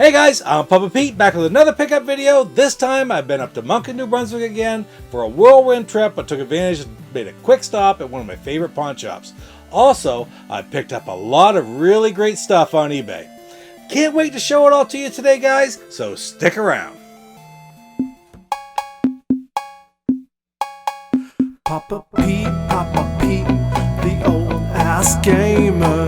Hey guys, I'm Papa Pete back with another pickup video. This time I've been up to Moncton, New Brunswick again for a whirlwind trip. I took advantage and made a quick stop at one of my favorite pawn shops. Also, I picked up a lot of really great stuff on eBay. Can't wait to show it all to you today, guys, so stick around. Papa Pete, the old ass gamer.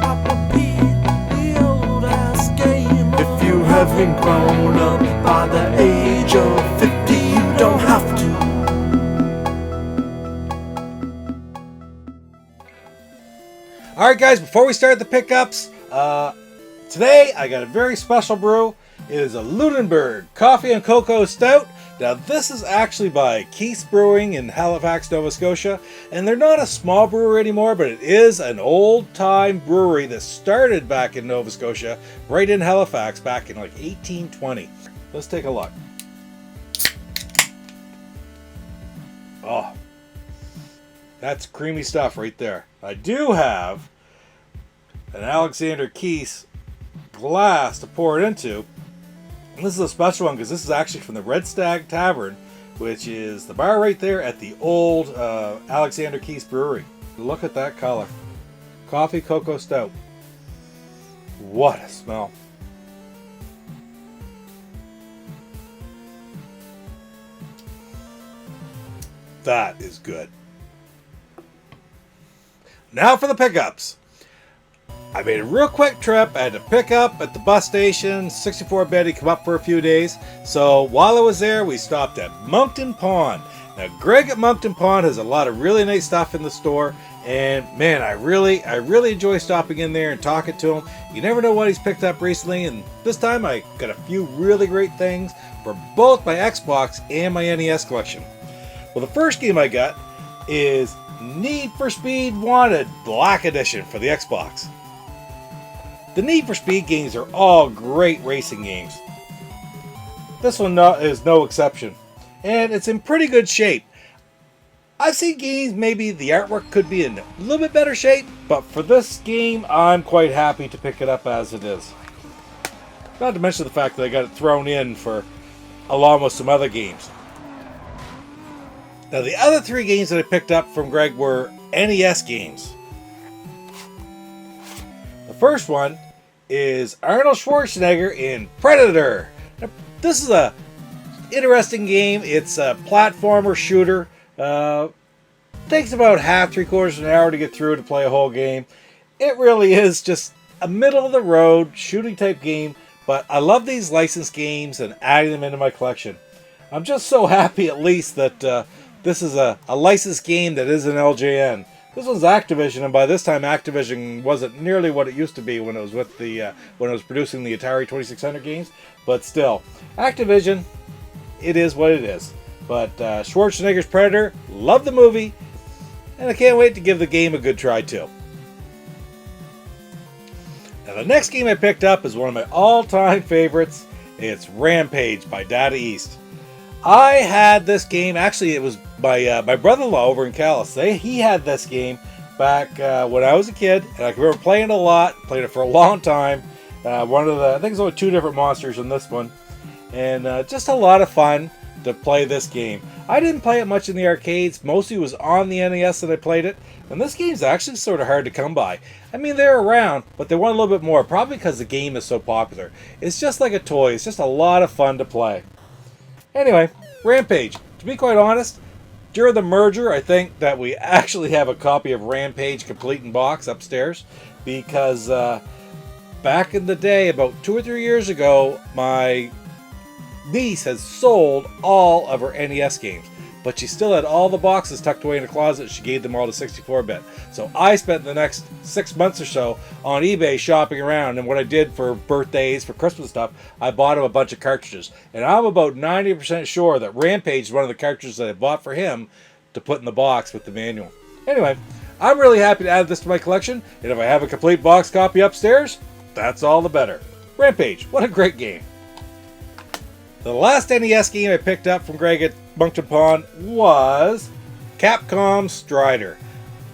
Papa Pete, the old ass gamer. If you haven't grown up by the age of 50, you don't have to. Alright guys, before we start the pickups, today I got a very special brew. It is a Lunenburg Coffee and Cocoa Stout. Now this is actually by Keith's Brewing in Halifax, Nova Scotia, and they're not a small brewery anymore, but it is an old-time brewery that started back in Nova Scotia, right in Halifax, back in like 1820. Let's take a look. Oh, that's creamy stuff right there. I do have an Alexander Keith's glass to pour it into. And this is a special one because this is actually from the Red Stag Tavern, which is the bar right there at the old Alexander Keith's Brewery. Look at that color. Coffee Cocoa Stout. What a smell. That is good. Now for the pickups. I made a real quick trip. I had to pick up at the bus station. 64-bed, he'd come up for a few days. So while I was there, we stopped at Moncton Pawn. Now Greg at Moncton Pawn has a lot of really nice stuff in the store. And man, I really enjoy stopping in there and talking to him. You never know what he's picked up recently. And this time I got a few really great things for both my Xbox and my NES collection. Well, the first game I got is Need for Speed Wanted Black Edition for the Xbox. The Need for Speed games are all great racing games. This one is no exception. And it's in pretty good shape. I've seen games maybe the artwork could be in a little bit better shape, but for this game I'm quite happy to pick it up as it is. Not to mention the fact that I got it thrown in for along with some other games. Now the other three games that I picked up from Greg were NES games. The first one is Arnold Schwarzenegger in Predator. Now, this is a interesting game. It's a platformer shooter. Takes about half, 3/4 of an hour to get through to play a whole game. It really is just a middle of the road shooting type game, but I love these licensed games and adding them into my collection. I'm just so happy at least that this is a licensed game that is an LJN. This one's Activision, and by this time Activision wasn't nearly what it used to be when it was with the when it was producing the Atari 2600 games. But still, Activision, it is what it is. But Schwarzenegger's Predator, love the movie, and I can't wait to give the game a good try too. Now the next game I picked up is one of my all-time favorites. It's Rampage by Dali East. I had this game, actually it was my brother-in-law over in Calais. He had this game back when I was a kid, and I can remember playing it a lot, played it for a long time. I think there's only 2 different monsters in this one, and just a lot of fun to play this game. I didn't play it much in the arcades, mostly it was on the NES that I played it, and this game's actually sort of hard to come by. I mean, they're around, but they want a little bit more, probably because the game is so popular. It's just like a toy, it's just a lot of fun to play. Anyway, Rampage. To be quite honest, during the merger, I think that we actually have a copy of Rampage complete in box upstairs, because back in the day, about 2 or 3 years ago, my niece has sold all of her NES games, but she still had all the boxes tucked away in a closet. She gave them all to 64-bit. So I spent the next 6 months or so on eBay shopping around, and what I did for birthdays, for Christmas stuff, I bought him a bunch of cartridges. And I'm about 90% sure that Rampage is one of the cartridges that I bought for him to put in the box with the manual. Anyway, I'm really happy to add this to my collection, and if I have a complete box copy upstairs, that's all the better. Rampage, what a great game. The last NES game I picked up from Greg at Moncton Pawn was Capcom Strider.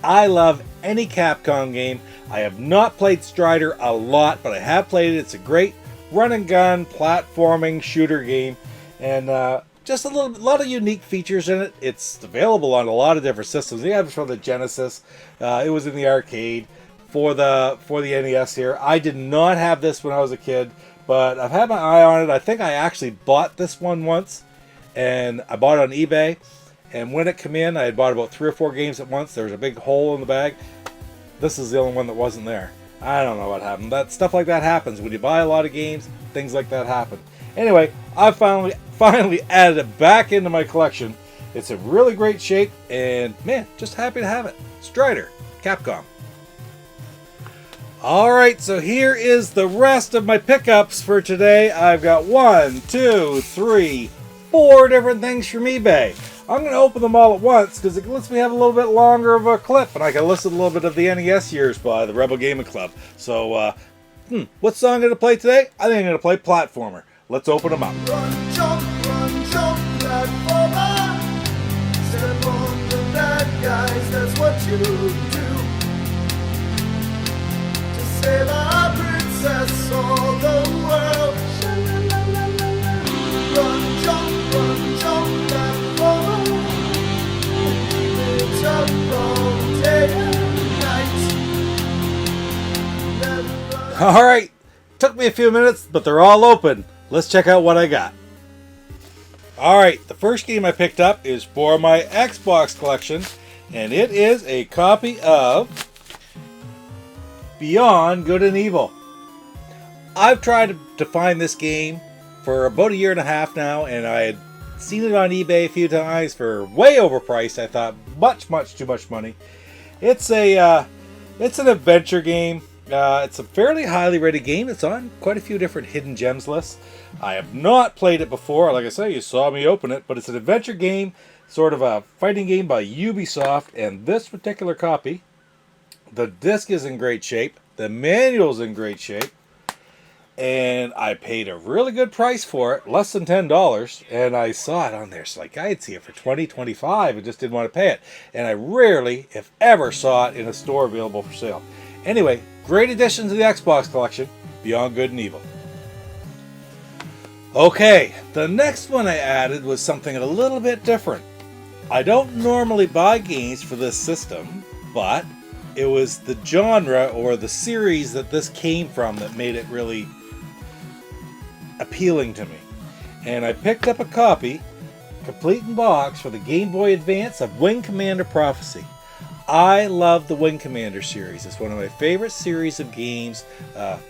I love any Capcom game. I have not played Strider a lot, but I have played it. It's a great run and gun platforming shooter game, and just a lot of unique features in it. It's available on a lot of different systems. You have it for the Genesis. It was in the arcade for the NES here. I did not have this when I was a kid, but I've had my eye on it. I think I actually bought this one once, and I bought it on eBay. And when it came in, I had bought about 3 or 4 games at once. There was a big hole in the bag. This is the only one that wasn't there. I don't know what happened. That stuff like that happens when you buy a lot of games. Things like that happen. Anyway, I finally added it back into my collection. It's in really great shape, and man, just happy to have it. Strider, Capcom. Alright, so here is the rest of my pickups for today. I've got 1, 2, 3, 4 different things from eBay. I'm going to open them all at once because it lets me have a little bit longer of a clip, and I can listen to a little bit of the NES years by the Rebel Gaming Club. So, what song am I going to play today? I think I'm going to play Platformer. Let's open them up. Run, jump, platformer. Step on the bad guys, that's what you do. To save our princess, all the world. Run, jump, platformer. It's up all day and night. Never run. Alright, took me a few minutes, but they're all open. Let's check out what I got. Alright, the first game I picked up is for my Xbox collection, and it is a copy of Beyond Good and Evil. I've tried to find this game for about 1.5 years now, and I had seen it on eBay a few times for way overpriced. I thought much too much money. It's an adventure game. It's a fairly highly rated game. It's on quite a few different hidden gems lists. I have not played it before. Like I say, you saw me open it, but it's an adventure game, sort of a fighting game by Ubisoft, and this particular copy, the disc is in great shape, the manual's in great shape, and I paid a really good price for it, less than $10, and I saw it on there, so like I'd see it for $20, $25, and just didn't want to pay it. And I rarely, if ever, saw it in a store available for sale. Anyway, great addition to the Xbox collection, Beyond Good and Evil. Okay, the next one I added was something a little bit different. I don't normally buy games for this system, but it was the genre or the series that this came from that made it really appealing to me. And I picked up a copy, complete in box, for the Game Boy Advance of Wing Commander Prophecy. I love the Wing Commander series. It's one of my favorite series of games of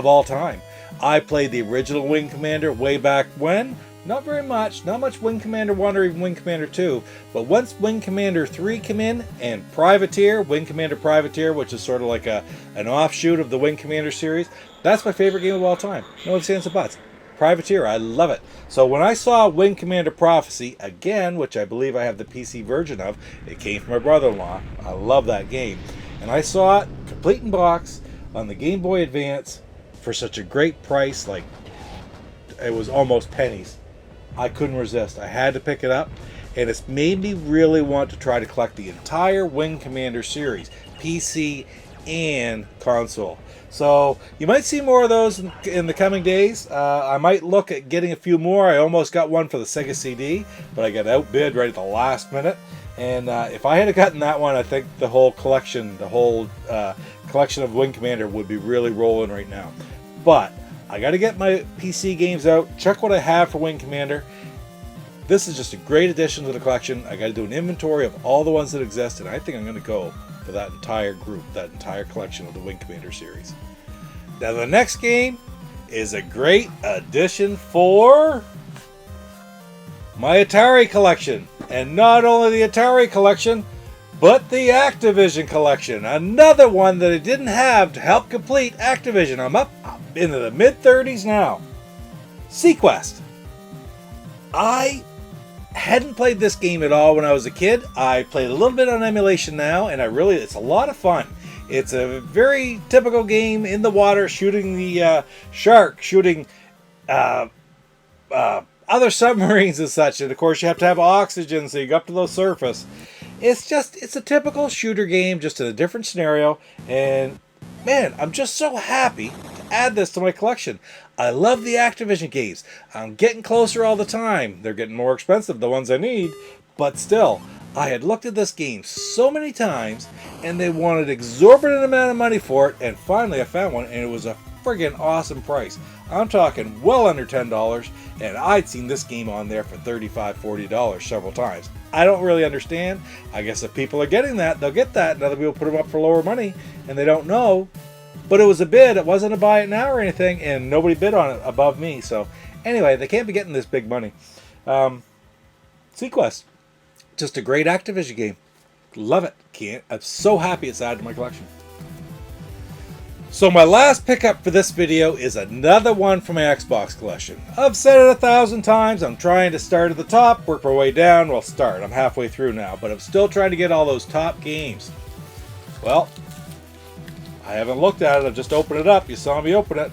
all time. I played the original Wing Commander way back when. Not very much. Not much Wing Commander 1 or even Wing Commander 2. But once Wing Commander 3 came in, and Privateer, Wing Commander Privateer, which is sort of like an offshoot of the Wing Commander series, that's my favorite game of all time. No ifs, ands, or buts. Privateer, I love it. So when I saw Wing Commander Prophecy, again, which I believe I have the PC version of, it came from my brother-in-law. I love that game. And I saw it, complete in box, on the Game Boy Advance, for such a great price, like it was almost pennies. I couldn't resist. I had to pick it up, and it's made me really want to try to collect the entire Wing Commander series, PC and console. So you might see more of those in the coming days. I might look at getting a few more. I almost got one for the Sega CD, but I got outbid right at the last minute. And if I had gotten that one, I think the whole collection of Wing Commander would be really rolling right now. But I got to get my PC games out, check what I have for Wing Commander. This is just a great addition to the collection. I got to do an inventory of all the ones that exist, and I think I'm going to go for that entire group, that entire collection of the Wing Commander series. Now the next game is a great addition for my Atari collection. And not only the Atari collection, but the Activision collection. Another one that I didn't have to help complete Activision. I'm up into the mid-30s now. Sequest. I hadn't played this game at all when I was a kid. I played a little bit on emulation now, and it's a lot of fun. It's a very typical game in the water, shooting the shark, shooting other submarines and such. And of course you have to have oxygen so you go up to the surface. It's a typical shooter game, just in a different scenario, and man, I'm just so happy to add this to my collection. I love the Activision games. I'm getting closer all the time. They're getting more expensive, the ones I need, but still, I had looked at this game so many times, and they wanted exorbitant amount of money for it, and finally I found one, and it was a friggin' awesome price. I'm talking well under $10, and I'd seen this game on there for $35, $40 several times. I don't really understand. I guess if people are getting that, they'll get that, and other people put them up for lower money, and they don't know. But it was a bid. It wasn't a buy it now or anything, and nobody bid on it above me. So anyway, they can't be getting this big money. Sequest. Just a great Activision game. Love it. I'm so happy it's added to my collection. So my last pickup for this video is another one from my Xbox collection. I've said it 1,000 times. I'm trying to start at the top, work my way down. Well, start. I'm halfway through now, but I'm still trying to get all those top games. Well, I haven't looked at it. I've just opened it up. You saw me open it.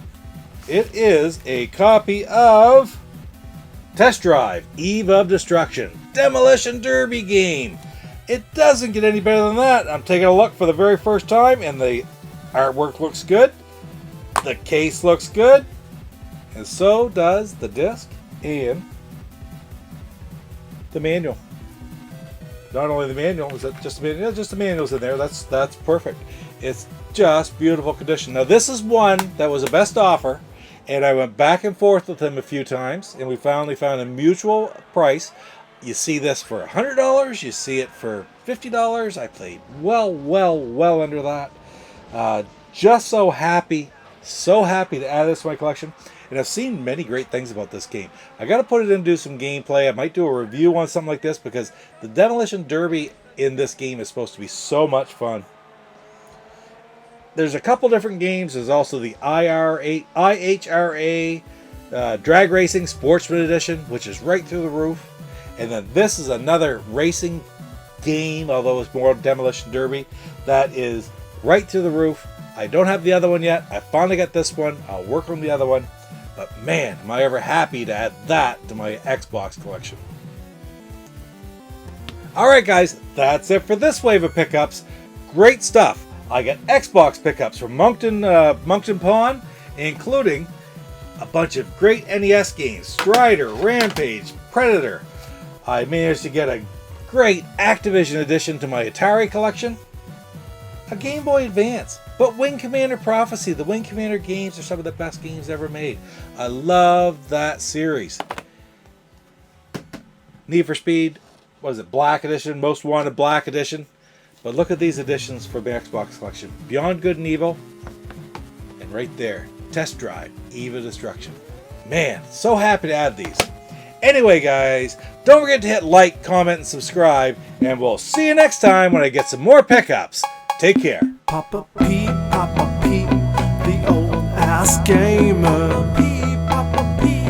It is a copy of Test Drive, Eve of Destruction, Demolition Derby game. It doesn't get any better than that. I'm taking a look for the very first time, and the artwork looks good. The case looks good. And so does the disc and the manual. Not only the manual, is it just the manual? Just the manual's in there. That's perfect. It's just beautiful condition. Now this is one that was a best offer, and I went back and forth with him a few times, and we finally found a mutual price. You see this for $100, you see it for $50. I played well under that. Just so happy to add this to my collection. And I've seen many great things about this game. I got to put it in and do some gameplay. I might do a review on something like this, because the Demolition Derby in this game is supposed to be so much fun. There's a couple different games. There's also the IHRA Drag Racing Sportsman Edition, which is right through the roof. And then this is another racing game, although it's more Demolition Derby, that is right through the roof. I don't have the other one yet. I finally got this one. I'll work on the other one. But man, am I ever happy to add that to my Xbox collection. Alright guys, that's it for this wave of pickups. Great stuff. I got Xbox pickups from Moncton Pond, including a bunch of great NES games. Strider, Rampage, Predator. I managed to get a great Activision edition to my Atari collection. A Game Boy Advance. But Wing Commander Prophecy, the Wing Commander games are some of the best games ever made. I love that series. Need for Speed, what is it, Black Edition, Most Wanted Black Edition. But look at these editions for the Xbox collection. Beyond Good and Evil, and right there, Test Drive, Eve of Destruction. Man, so happy to add these. Anyway guys, don't forget to hit like, comment, and subscribe, and we'll see you next time when I get some more pickups. Take care. Papa Pete, the old ass gamer. Papa Pete,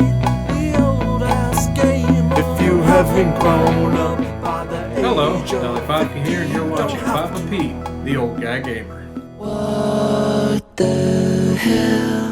the old ass gamer. If you haven't grown up by the age Hello, of Dali Popka here, and you're watching Papa Pete, the old guy gamer. What the hell?